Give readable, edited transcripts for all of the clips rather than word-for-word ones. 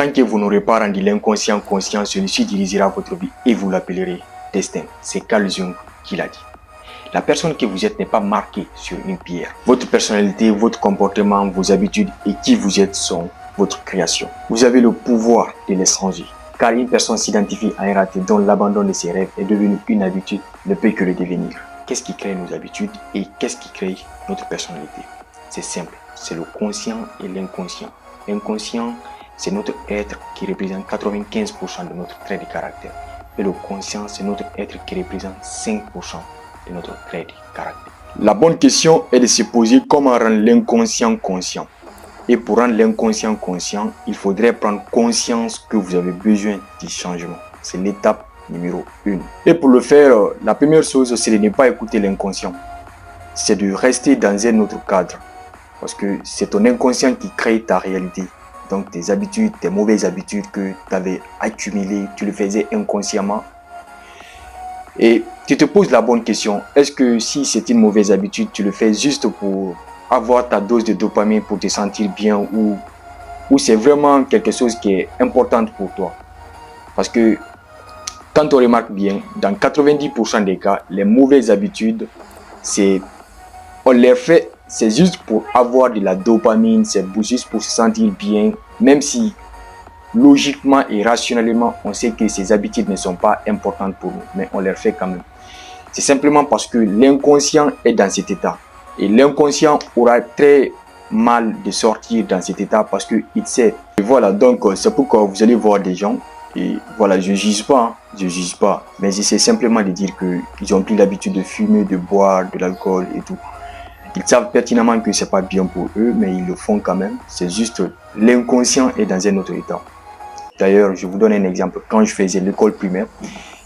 Tant que vous n'aurez pas rendu l'inconscient conscient, celui-ci dirigera votre vie et vous l'appellerez destin. C'est Carl Jung qui l'a dit. La personne que vous êtes n'est pas marquée sur une pierre. Votre personnalité, votre comportement, vos habitudes et qui vous êtes sont votre création. Vous avez le pouvoir de les changer. Car une personne s'identifie à un raté dont l'abandon de ses rêves est devenu une habitude ne peut que le devenir. Qu'est-ce qui crée nos habitudes et qu'est-ce qui crée notre personnalité? C'est simple, c'est le conscient et l'inconscient. L'inconscient, c'est notre être qui représente 95% de notre trait de caractère. Et le conscient, c'est notre être qui représente 5% de notre trait de caractère. La bonne question est de se poser comment rendre l'inconscient conscient. Et pour rendre l'inconscient conscient, il faudrait prendre conscience que vous avez besoin du changement. C'est l'étape numéro 1. Et pour le faire, la première chose, c'est de ne pas écouter l'inconscient. C'est de rester dans un autre cadre. Parce que c'est ton inconscient qui crée ta réalité. Donc tes habitudes, tes mauvaises habitudes que tu avais accumulées, tu le faisais inconsciemment. Et tu te poses la bonne question, est-ce que si c'est une mauvaise habitude, tu le fais juste pour avoir ta dose de dopamine, pour te sentir bien, ou c'est vraiment quelque chose qui est important pour toi? Parce que quand on remarque bien, dans 90% des cas, les mauvaises habitudes, on les fait, c'est juste pour avoir de la dopamine, c'est juste pour se sentir bien, même si logiquement et rationnellement, on sait que ces habitudes ne sont pas importantes pour nous, mais on les fait quand même. C'est simplement parce que l'inconscient est dans cet état. Et l'inconscient aura très mal de sortir dans cet état parce qu'il sait. Et voilà, donc c'est pourquoi vous allez voir des gens. Et voilà, je ne juge pas, mais j'essaie simplement de dire qu'ils ont pris l'habitude de fumer, de boire de l'alcool et tout. Ils savent pertinemment que ce n'est pas bien pour eux, mais ils le font quand même. C'est juste l'inconscient est dans un autre état. D'ailleurs, je vous donne un exemple. Quand je faisais l'école primaire,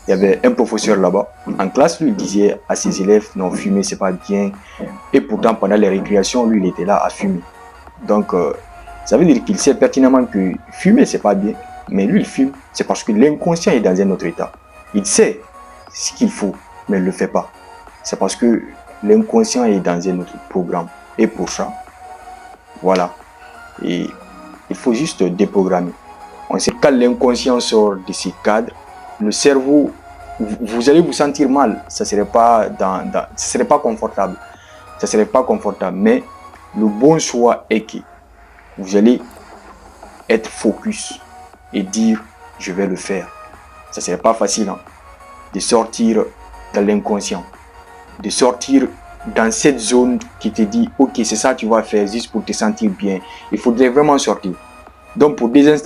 il y avait un professeur là-bas. En classe, lui, il disait à ses élèves, non, fumer, c'est pas bien. Et pourtant, pendant les récréations, lui, il était là à fumer. Donc, ça veut dire qu'il sait pertinemment que fumer, c'est pas bien. Mais lui, il fume. C'est parce que l'inconscient est dans un autre état. Il sait ce qu'il faut, mais il ne le fait pas. C'est parce que l'inconscient est dans un autre programme. Et pour ça, voilà. Et il faut juste déprogrammer. On sait que quand l'inconscient sort de ces cadres, le cerveau, vous allez vous sentir mal. Ça ne serait pas confortable. Ça serait pas confortable. Mais le bon choix est que vous allez être focus et dire je vais le faire. Ça ne serait pas facile de sortir de l'inconscient, de sortir dans cette zone qui te dit ok, c'est ça que tu vas faire juste pour te sentir bien. Il faudrait vraiment sortir. Donc pour